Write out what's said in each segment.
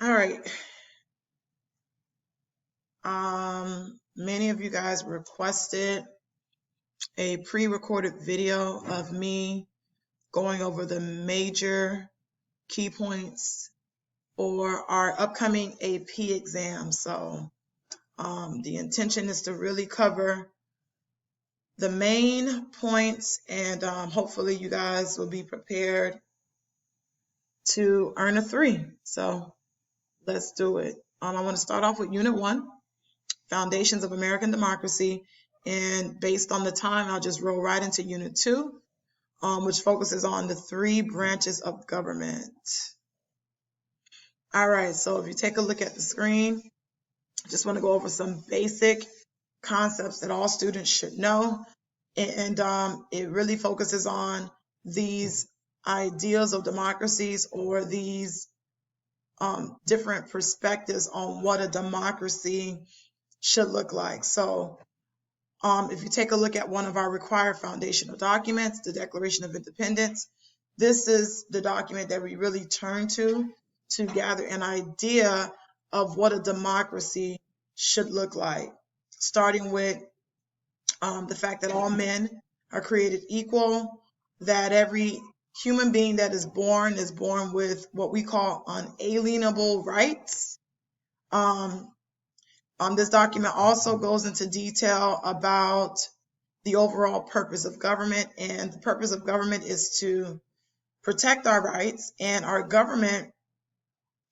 All right. Many of you guys requested a pre-recorded video of me going over the major key points for our upcoming AP exam. So the intention is to really cover the main points, and hopefully you guys will be prepared to earn a 3. So let's do it. I want to start off with Unit 1, Foundations of American Democracy. And based on the time, I'll just roll right into Unit 2, which focuses on the 3 branches of government. All right, so if you take a look at the screen, I just want to go over some basic concepts that all students should know. And it really focuses on these ideals of democracies, or these different perspectives on what a democracy should look like. So if you take a look at one of our required foundational documents, the Declaration of Independence, this is the document that we really turn to gather an idea of what a democracy should look like, starting with the fact that all men are created equal, that every human being that is born with what we call unalienable rights. This document also goes into detail about the overall purpose of government, and the purpose of government is to protect our rights, and our government,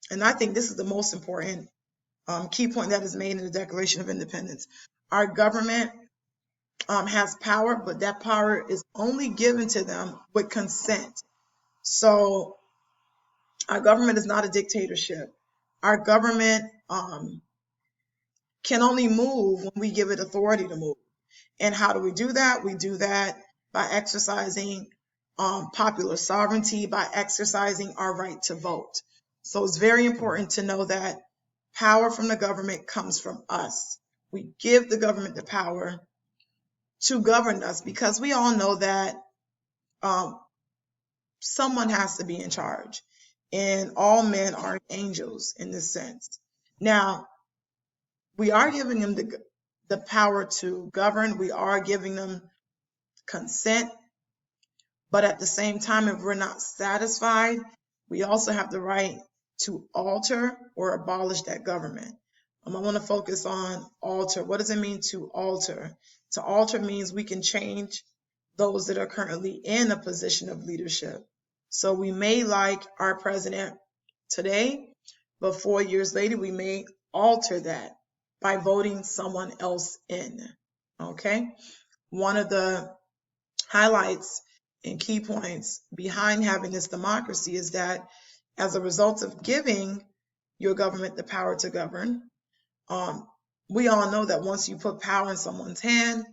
and I think this is the most important key point that is made in the Declaration of Independence. Our government has power, but that power is only given to them with consent. So our government is not a dictatorship. Our government can only move when we give it authority to move. And how do we do that? We do that by exercising popular sovereignty, by exercising our right to vote. So it's very important to know that power from the government comes from us. We give the government the power to govern us, because we all know that someone has to be in charge, and all men are angels in this sense. Now, we are giving them the power to govern. We are giving them consent, but at the same time, if we're not satisfied, we also have the right to alter or abolish that government. I want to focus on alter. What does it mean to alter? To alter means we can change those that are currently in a position of leadership. So we may like our president today, but 4 years later, we may alter that by voting someone else in. Okay? One of the highlights and key points behind having this democracy is that as a result of giving your government the power to govern, we all know that once you put power in someone's hand,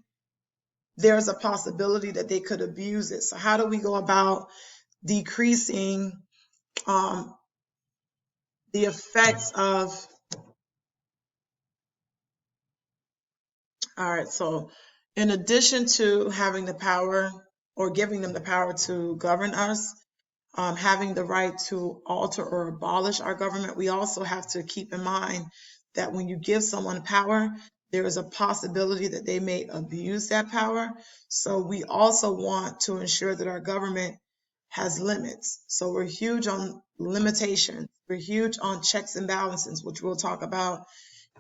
there's a possibility that they could abuse it. So how do we go about decreasing the effects of... All right, so in addition to having the power, or giving them the power to govern us, having the right to alter or abolish our government, we also have to keep in mind that when you give someone power, there is a possibility that they may abuse that power. So we also want to ensure that our government has limits. So we're huge on limitations. We're huge on checks and balances, which we'll talk about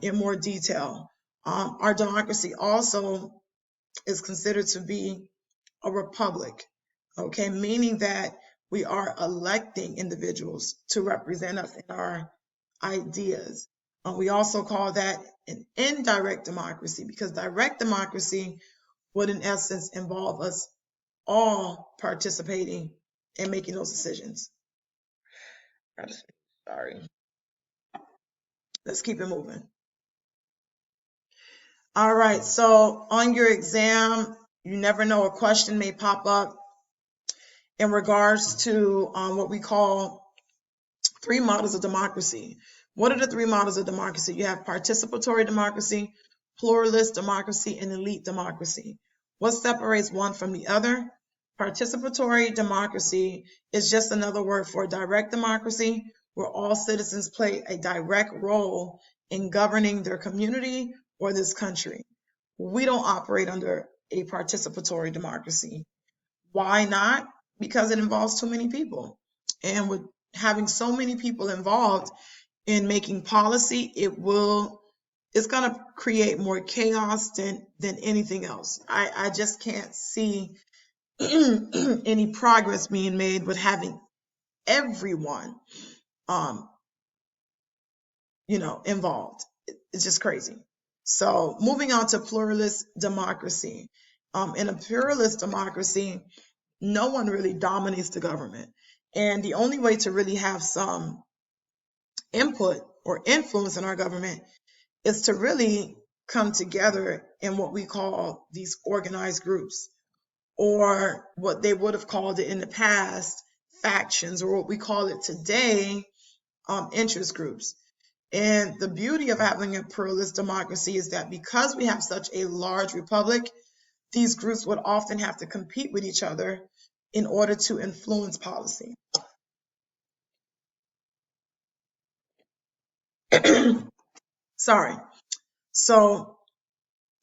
in more detail. Our democracy also is considered to be a republic, okay, meaning that we are electing individuals to represent us in our ideas. We also call that an indirect democracy, because direct democracy would in essence involve us all participating in making those decisions. Sorry. Let's keep it moving. All right, so on your exam, you never know, a question may pop up in regards to what we call 3 models of democracy. What are the 3 models of democracy? You have participatory democracy, pluralist democracy, and elite democracy. What separates one from the other? Participatory democracy is just another word for direct democracy, where all citizens play a direct role in governing their community or this country. We don't operate under a participatory democracy. Why not? Because it involves too many people. And with having so many people involved in making policy, it's going to create more chaos than anything else. I just can't see any progress being made with having everyone involved. It's just crazy. So moving on to pluralist democracy. In a pluralist democracy, no one really dominates the government. And the only way to really have some input or influence in our government is to really come together in what we call these organized groups, or what they would have called it in the past, factions, or what we call it today, interest groups. And the beauty of having a pluralist democracy is that because we have such a large republic, these groups would often have to compete with each other in order to influence policy. Sorry. So,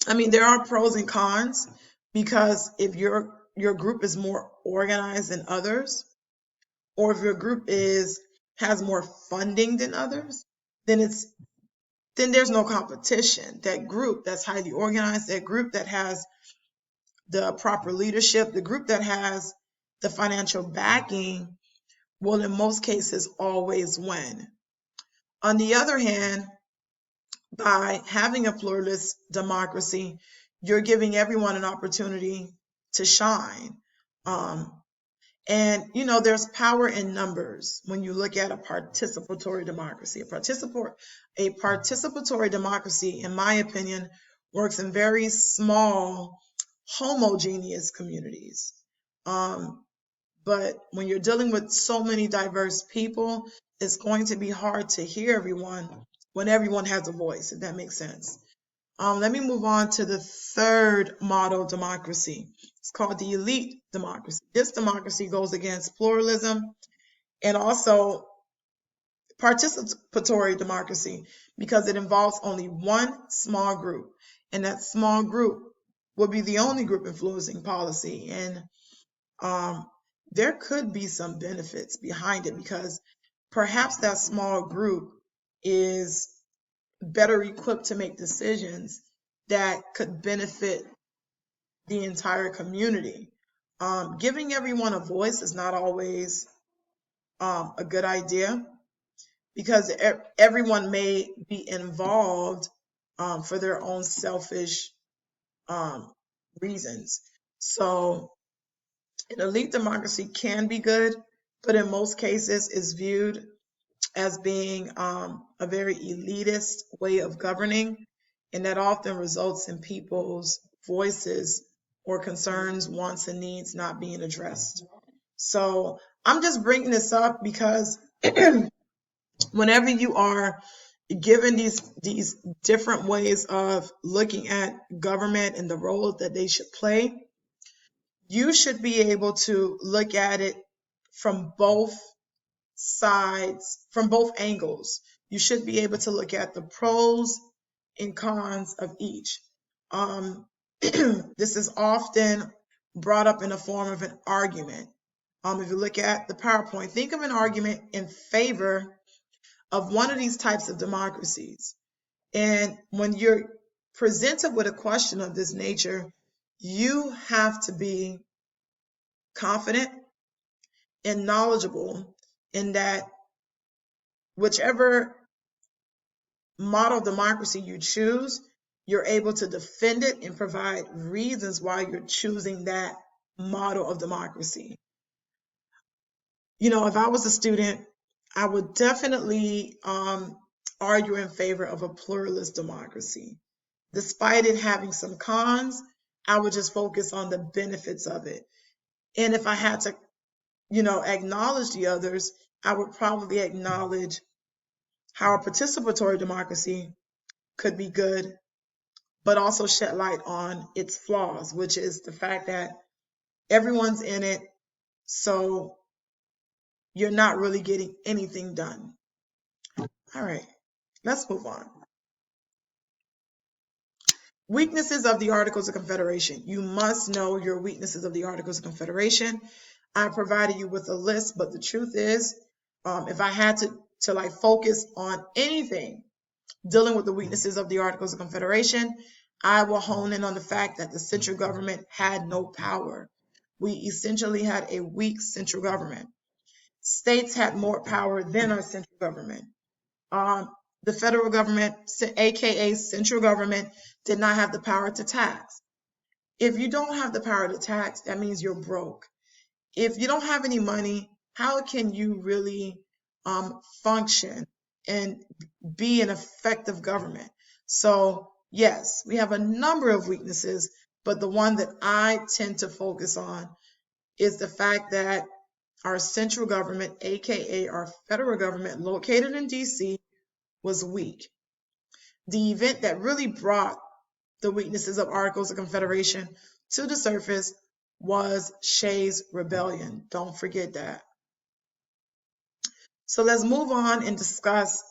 I mean, there are pros and cons, because if your group is more organized than others, or if your group has more funding than others, then there's no competition. That group that's highly organized, that group that has the proper leadership, the group that has the financial backing, will in most cases always win. On the other hand, by having a pluralist democracy, you're giving everyone an opportunity to shine. And there's power in numbers when you look at a participatory democracy. A participatory democracy, in my opinion, works in very small, homogeneous communities. But when you're dealing with so many diverse people, it's going to be hard to hear everyone when everyone has a voice, if that makes sense. Let me move on to the third model of democracy. It's called the elite democracy. This democracy goes against pluralism and also participatory democracy, because it involves only one small group, and that small group will be the only group influencing policy. And there could be some benefits behind it, because perhaps that small group is better equipped to make decisions that could benefit the entire community. Giving everyone a voice is not always a good idea, because everyone may be involved for their own selfish reasons. So an elite democracy can be good, but in most cases is viewed as being a very elitist way of governing, and that often results in people's voices or concerns, wants, and needs not being addressed. So I'm just bringing this up because whenever you are given these different ways of looking at government and the role that they should play, you should be able to look at it from both sides, from both angles. You should be able to look at the pros and cons of each. This is often brought up in the form of an argument. If you look at the PowerPoint, think of an argument in favor of one of these types of democracies. And when you're presented with a question of this nature, you have to be confident and knowledgeable in that whichever model democracy you choose, you're able to defend it and provide reasons why you're choosing that model of democracy. If I was a student, I would definitely argue in favor of a pluralist democracy. Despite it having some cons, I would just focus on the benefits of it. And if I had to, acknowledge the others, I would probably acknowledge how a participatory democracy could be good, but also shed light on its flaws, which is the fact that everyone's in it, so you're not really getting anything done. All right, let's move on. Weaknesses of the Articles of Confederation. You must know your weaknesses of the Articles of Confederation. I provided you with a list, but the truth is, if I had to like focus on anything dealing with the weaknesses of the Articles of Confederation, I will hone in on the fact that the central government had no power. We essentially had a weak central government. States had more power than our central government. The federal government, aka central government, did not have the power to tax. If you don't have the power to tax, that means you're broke. If you don't have any money, how can you really function and be an effective government? So yes, we have a number of weaknesses, but the one that I tend to focus on is the fact that our central government, aka our federal government located in DC, was weak. The event that really brought the weaknesses of Articles of Confederation to the surface was Shays' Rebellion. Don't forget that. So let's move on and discuss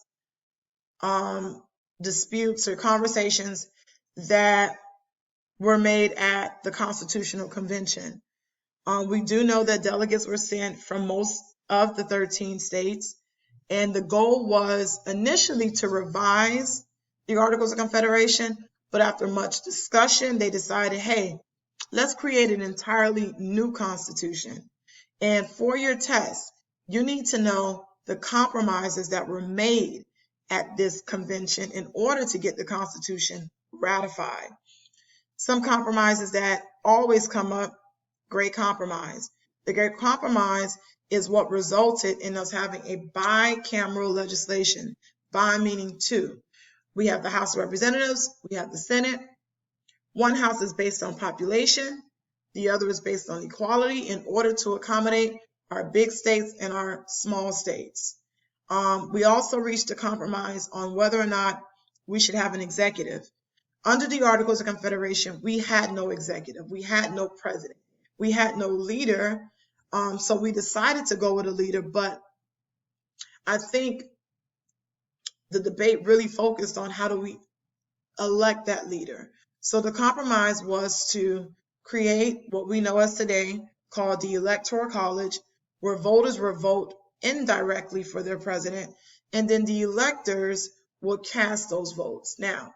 disputes or conversations that were made at the Constitutional Convention. We do know that delegates were sent from most of the 13 states, and the goal was initially to revise the Articles of Confederation, but after much discussion, they decided, hey, let's create an entirely new constitution. And for your test, you need to know the compromises that were made at this convention in order to get the Constitution ratified. Some compromises that always come up: Great Compromise. The Great Compromise is what resulted in us having a bicameral legislation. Bi meaning two. We have the House of Representatives, we have the Senate. One house is based on population, the other is based on equality in order to accommodate our big states and our small states. We also reached a compromise on whether or not we should have an executive. Under the Articles of Confederation, we had no executive, we had no president, we had no leader, so we decided to go with a leader, but I think the debate really focused on how do we elect that leader. So the compromise was to create what we know as today called the Electoral College, where voters will vote indirectly for their president, and then the electors will cast those votes. Now,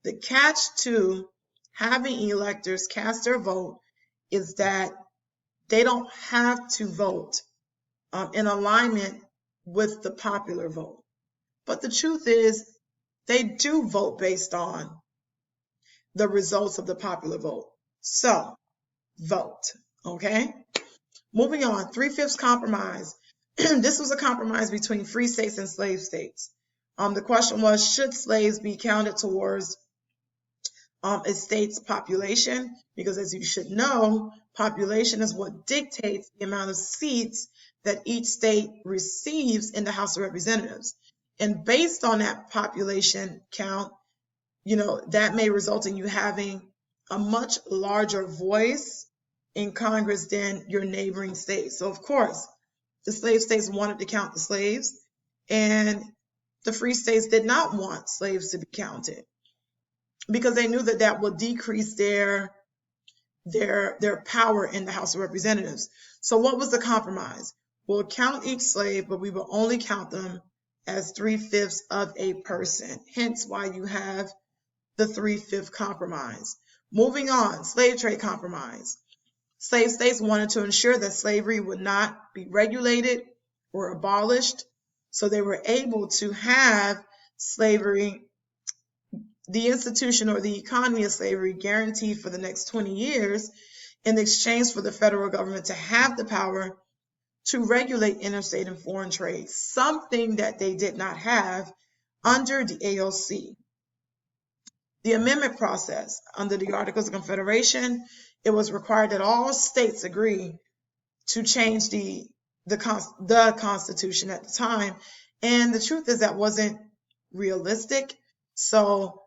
the catch to having electors cast their vote is that they don't have to vote in alignment with the popular vote. But the truth is, they do vote based on the results of the popular vote. So, vote, okay? Moving on, 3/5 compromise. This was a compromise between free states and slave states. The question was, should slaves be counted towards a state's population? Because as you should know, population is what dictates the amount of seats that each state receives in the House of Representatives. And based on that population count, that may result in you having a much larger voice in Congress than your neighboring states. So of course, the slave states wanted to count the slaves, and the free states did not want slaves to be counted because they knew that that would decrease their power in the House of Representatives. So what was the compromise? We'll count each slave, but we will only count them as 3/5 of a person. Hence why you have the 3/5 compromise. Moving on, slave trade compromise. Slave states wanted to ensure that slavery would not be regulated or abolished, so they were able to have slavery, the institution or the economy of slavery, guaranteed for the next 20 years in exchange for the federal government to have the power to regulate interstate and foreign trade, something that they did not have under the AOC. The amendment process. Under the Articles of Confederation, it was required that all states agree to change the Constitution at the time. And the truth is that wasn't realistic. So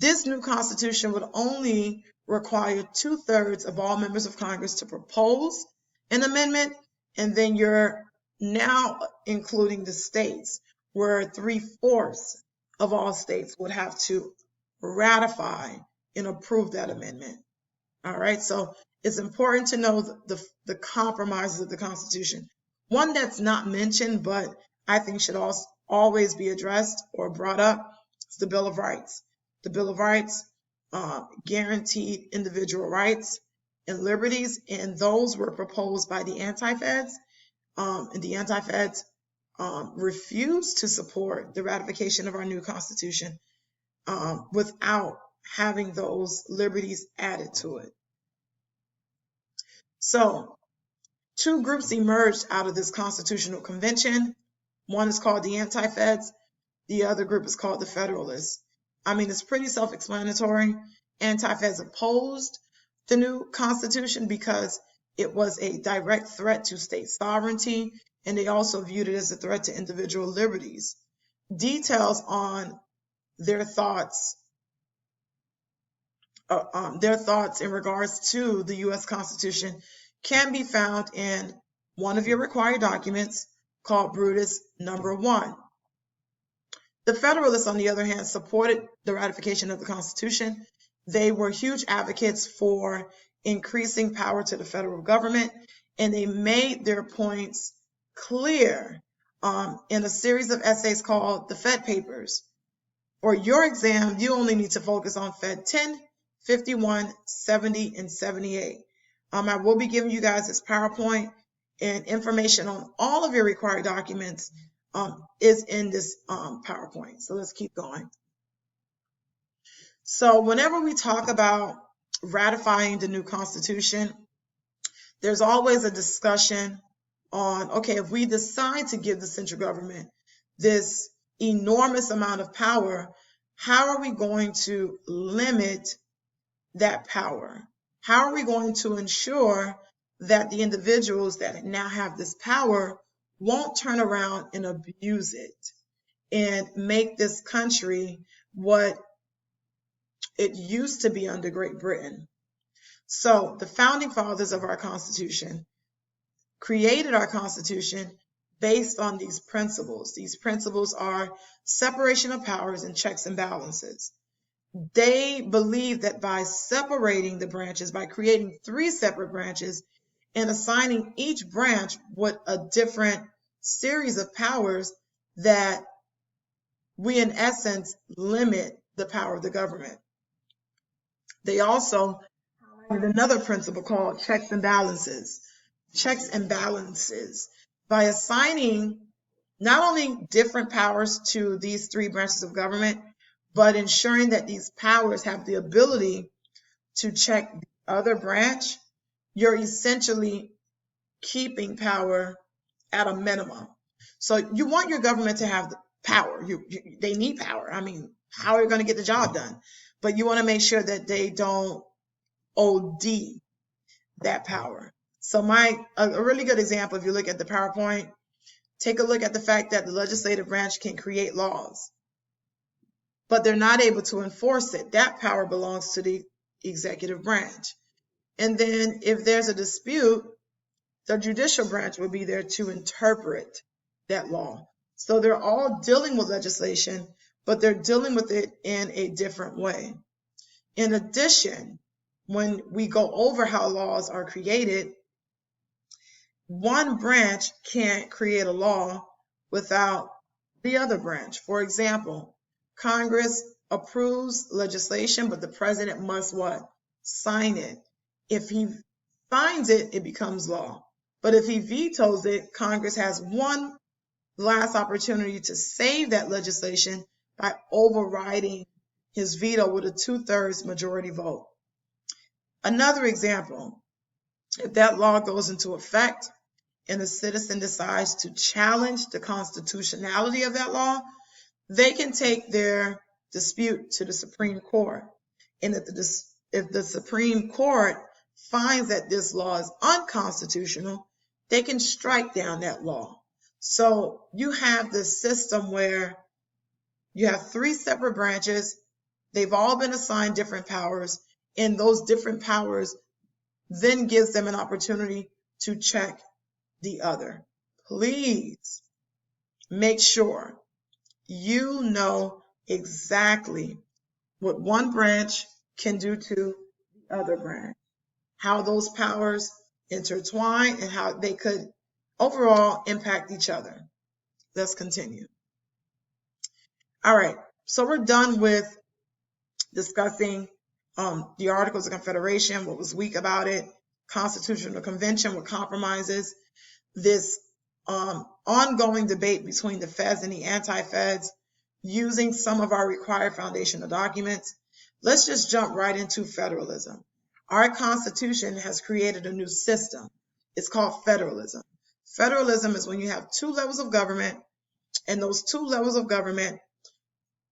this new Constitution would only require 2/3 of all members of Congress to propose an amendment, and then you're now including the states, where 3/4 of all states would have to ratify and approve that amendment. All right, so it's important to know the compromises of the Constitution. One that's not mentioned, but I think should also always be addressed or brought up is the Bill of Rights. The Bill of Rights guaranteed individual rights and liberties, and those were proposed by the anti-feds, and the anti-feds refused to support the ratification of our new Constitution without having those liberties added to it. So, two groups emerged out of this constitutional convention. One is called the anti-feds. The other group is called the Federalists. I mean, it's pretty self-explanatory. Anti-feds opposed the new Constitution because it was a direct threat to state sovereignty, and they also viewed it as a threat to individual liberties. Details on their thoughts in regards to the U.S. Constitution can be found in one of your required documents called Brutus Number 1. The Federalists, on the other hand, supported the ratification of the Constitution. They were huge advocates for increasing power to the federal government, and they made their points clear in a series of essays called the Fed Papers. For your exam, you only need to focus on Fed 10, 51, 70, and 78. I will be giving you guys this PowerPoint, and information on all of your required documents is in this PowerPoint. So let's keep going. So whenever we talk about ratifying the new Constitution, there's always a discussion on, okay, if we decide to give the central government this enormous amount of power, how are we going to limit that power? How are we going to ensure that the individuals that now have this power won't turn around and abuse it and make this country what it used to be under Great Britain? So the founding fathers of our Constitution created our Constitution based on these principles. These principles are separation of powers and checks and balances. They believe that by separating the branches, by creating 3 separate branches and assigning each branch with a different series of powers, that we in essence limit the power of the government. They also highlighted another principle called checks and balances. Checks and balances. By assigning not only different powers to these 3 branches of government, but ensuring that these powers have the ability to check the other branch, you're essentially keeping power at a minimum. So you want your government to have the power. They need power. I mean, how are you going to get the job done? But you want to make sure that they don't OD that power. So a really good example, if you look at the PowerPoint, take a look at the fact that the legislative branch can create laws, but they're not able to enforce it. That power belongs to the executive branch. And then if there's a dispute, the judicial branch will be there to interpret that law. So they're all dealing with legislation, but they're dealing with it in a different way. In addition, when we go over how laws are created, one branch can't create a law without the other branch. For example, Congress approves legislation, but the president must what? Sign it. If he signs it, it becomes law. But if he vetoes it, Congress has one last opportunity to save that legislation by overriding his veto with a 2/3 majority vote. Another example, if that law goes into effect and a citizen decides to challenge the constitutionality of that law, they can take their dispute to the Supreme Court. And if the Supreme Court finds that this law is unconstitutional, they can strike down that law. So you have this system where you have 3 separate branches. They've all been assigned different powers, and those different powers then gives them an opportunity to check the other. Please make sure you know exactly what one branch can do to the other branch, how those powers intertwine, and how they could overall impact each other. Let's continue. All right, so we're done with discussing the Articles of Confederation, what was weak about it, Constitutional Convention, what compromises, this ongoing debate between the feds and the anti-feds, using some of our required foundational documents. Let's just jump right into federalism. Our Constitution has created a new system. It's called federalism. Federalism is when you have two levels of government, and those two levels of government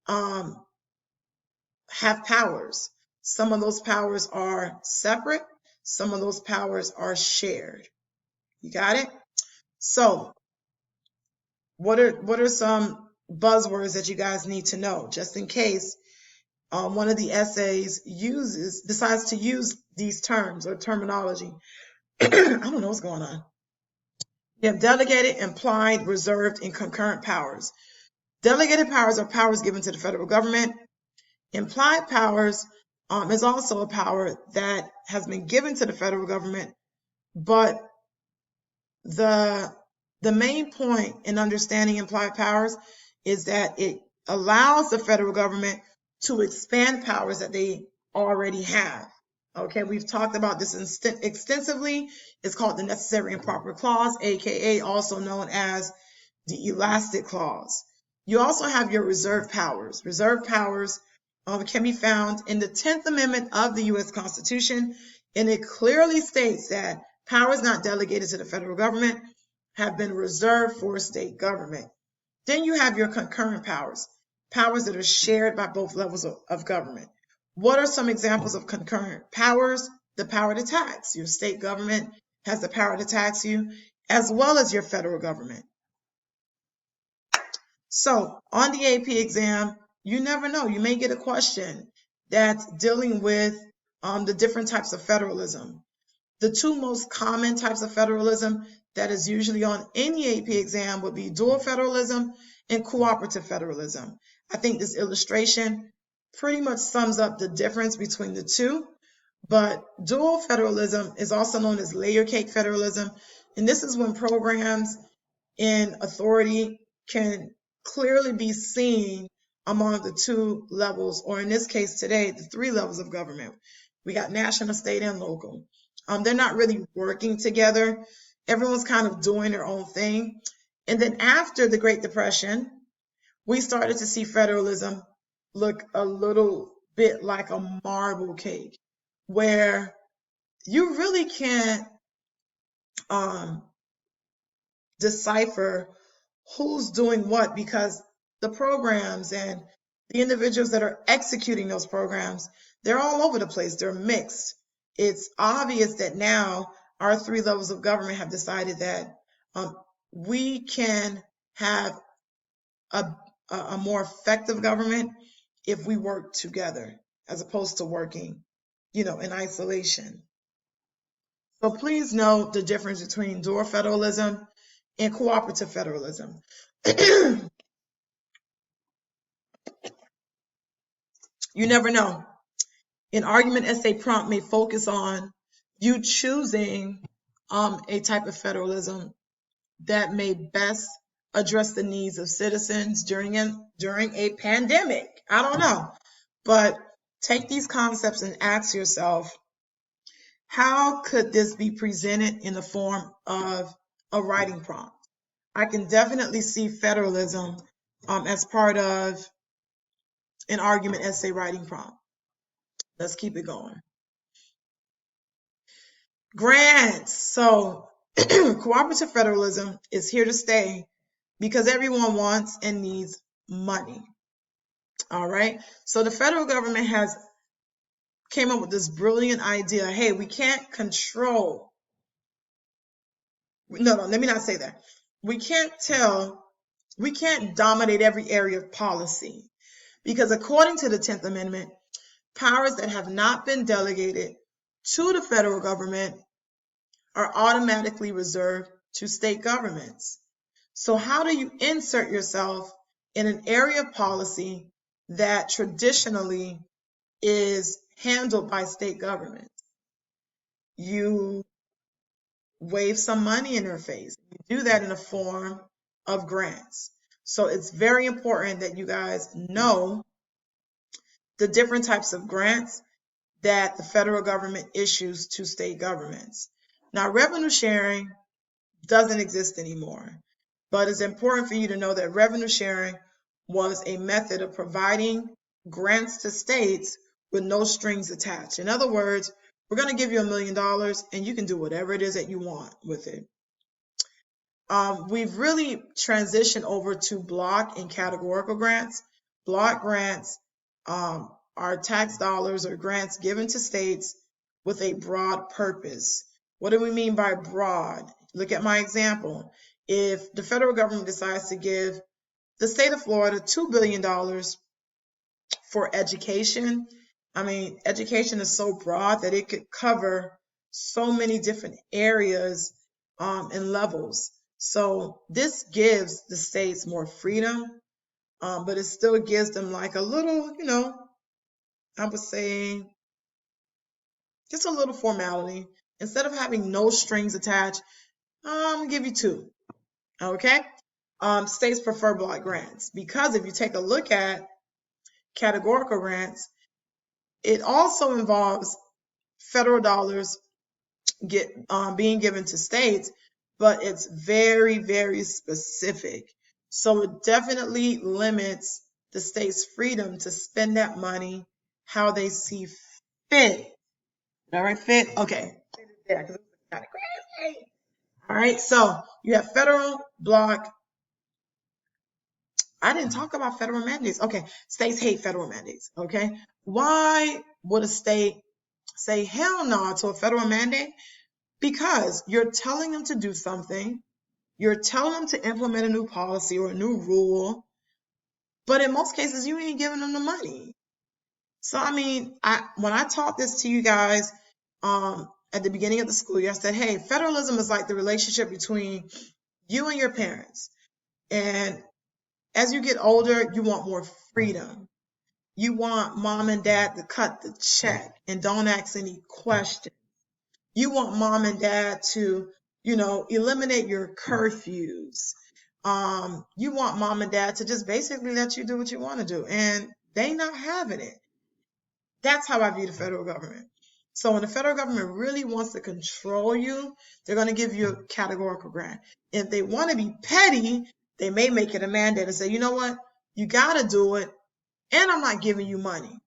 have powers. Some of those powers are separate. Some of those powers are shared. You got it? So what are some buzzwords that you guys need to know, just in case one of the essays decides to use these terms or terminology? I don't know what's going on. You have delegated, implied, reserved, and concurrent powers. Delegated powers are powers given to the federal government. Implied powers is also a power that has been given to the federal government, but the main point in understanding implied powers is that it allows the federal government to expand powers that they already have. Okay, we've talked about this extensively. It's called the necessary and proper clause, aka also known as the elastic clause. You also have your reserved powers. Reserved powers can be found in the 10th Amendment of the U.S. Constitution, and it clearly states that powers not delegated to the federal government have been reserved for state government. Then you have your concurrent powers, powers that are shared by both levels of government. What are some examples of concurrent powers? The power to tax. Your state government has the power to tax you, as well as your federal government. So on the AP exam, you never know. You may get a question that's dealing with the different types of federalism. The two most common types of federalism that is usually on any AP exam would be dual federalism and cooperative federalism. I think this illustration pretty much sums up the difference between the two. But dual federalism is also known as layer cake federalism. And this is when programs in authority can clearly be seen among the two levels, or in this case today, the three levels of government. We got national, state, and local. They're not really working together. Everyone's kind of doing their own thing. And then after the Great Depression, we started to see federalism look a little bit like a marble cake, where you really can't decipher who's doing what, because the programs and the individuals that are executing those programs, they're all over the place. They're mixed. It's obvious that now our three levels of government have decided that we can have a more effective government if we work together, as opposed to working, in isolation. So please note the difference between dual federalism and cooperative federalism. You never know. An argument essay prompt may focus on you choosing a type of federalism that may best address the needs of citizens during a pandemic. I don't know. But take these concepts and ask yourself, how could this be presented in the form of a writing prompt? I can definitely see federalism as part of an argument essay writing prompt. Let's keep it going. Grants. So cooperative federalism is here to stay because everyone wants and needs money. All right. So the federal government came up with this brilliant idea. Hey, we can't control. No, let me not say that. We can't dominate every area of policy, because according to the 10th Amendment, powers that have not been delegated to the federal government are automatically reserved to state governments. So how do you insert yourself in an area of policy that traditionally is handled by state government. You wave some money in their face. You do that in the form of grants. So it's very important that you guys know the different types of grants that the federal government issues to state governments. Now, revenue sharing doesn't exist anymore, but it's important for you to know that revenue sharing was a method of providing grants to states with no strings attached. In other words, we're going to give you $1 million and you can do whatever it is that you want with it. We've really transitioned over to block and categorical grants. Block grants are tax dollars or grants given to states with a broad purpose. What do we mean by broad? Look at my example. If the federal government decides to give the state of Florida $2 billion for education, I mean, education is so broad that it could cover so many different areas and levels. So this gives the states more freedom, but it still gives them like a little, I would say just a little formality. Instead of having no strings attached, I'm gonna give you two. Okay? States prefer block grants because if you take a look at categorical grants, it also involves federal dollars being given to states, but it's very, very specific. So it definitely limits the state's freedom to spend that money how they see fit. All right, fit? Okay. Yeah, because it's kind of crazy. All right, so you have federal block. I didn't talk about federal mandates. Okay, states hate federal mandates. Okay, why would a state say hell no to a federal mandate? Because you're telling them to do something, you're telling them to implement a new policy or a new rule, but in most cases, you ain't giving them the money. So, I mean, when I taught this to you guys at the beginning of the school year, I said, hey, federalism is like the relationship between you and your parents. And as you get older, you want more freedom. You want mom and dad to cut the check and don't ask any questions. You want mom and dad to, eliminate your curfews. You want mom and dad to just basically let you do what you want to do. And they not having it. That's how I view the federal government. So when the federal government really wants to control you, they're going to give you a categorical grant. If they want to be petty, they may make it a mandate and say, you know what? You got to do it. And I'm not giving you money.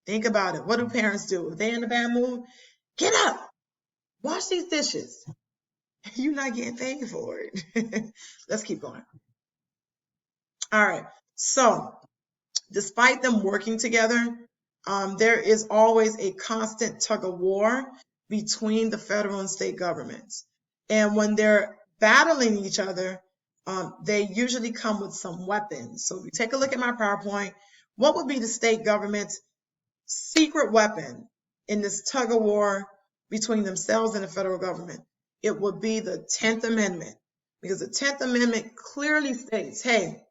Think about it. What do parents do? If they're in a bad mood, get up, wash these dishes. You're not getting paid for it. Let's keep going. All right. So despite them working together, there is always a constant tug of war between the federal and state governments. And when they're battling each other, they usually come with some weapons. So if you take a look at my PowerPoint, what would be the state government's secret weapon in this tug of war between themselves and the federal government? It would be the 10th Amendment, because the 10th Amendment clearly states, hey,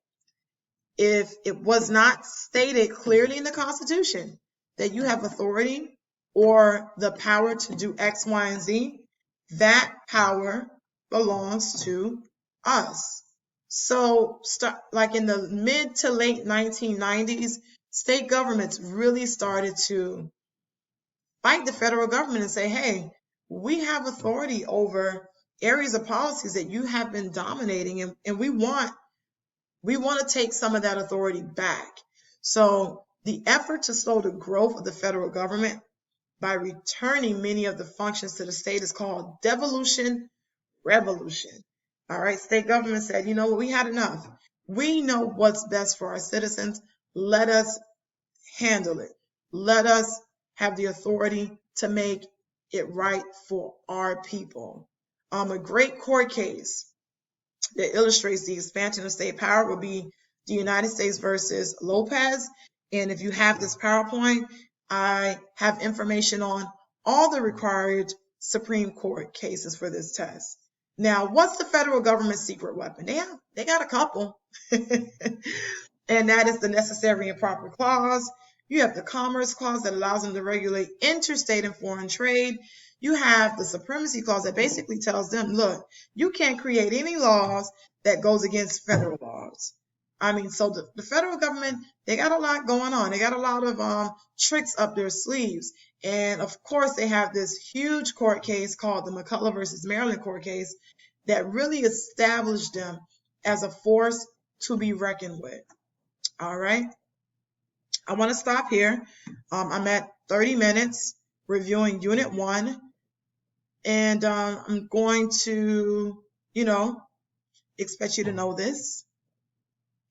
if it was not stated clearly in the Constitution that you have authority or the power to do X, Y, and Z, that power belongs to us. So like in the mid to late 1990s, state governments really started to fight the federal government and say, hey, we have authority over areas of policies that you have been dominating, and we want to take some of that authority back. So the effort to slow the growth of the federal government by returning many of the functions to the state is called devolution revolution. All right, state government said, you know what, we had enough. We know what's best for our citizens. Let us handle it. Let us have the authority to make it right for our people. A great court case that illustrates the expansion of state power would be the United States versus Lopez. And if you have this PowerPoint, I have information on all the required Supreme Court cases for this test. Now, what's the federal government's secret weapon? They got a couple. And that is the necessary and proper clause. You have the commerce clause that allows them to regulate interstate and foreign trade. You have the supremacy clause that basically tells them, look, you can't create any laws that goes against federal laws. I mean, so the federal government, they got a lot going on. They got a lot of tricks up their sleeves. And of course, they have this huge court case called the McCullough versus Maryland court case that really established them as a force to be reckoned with. All right. I want to stop here. I'm at 30 minutes reviewing Unit 1. And I'm going to, expect you to know this.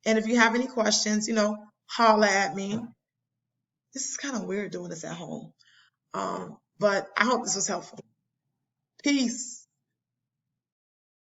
And if you have any questions, holla at me. This is kind of weird doing this at home. But I hope this was helpful. Peace.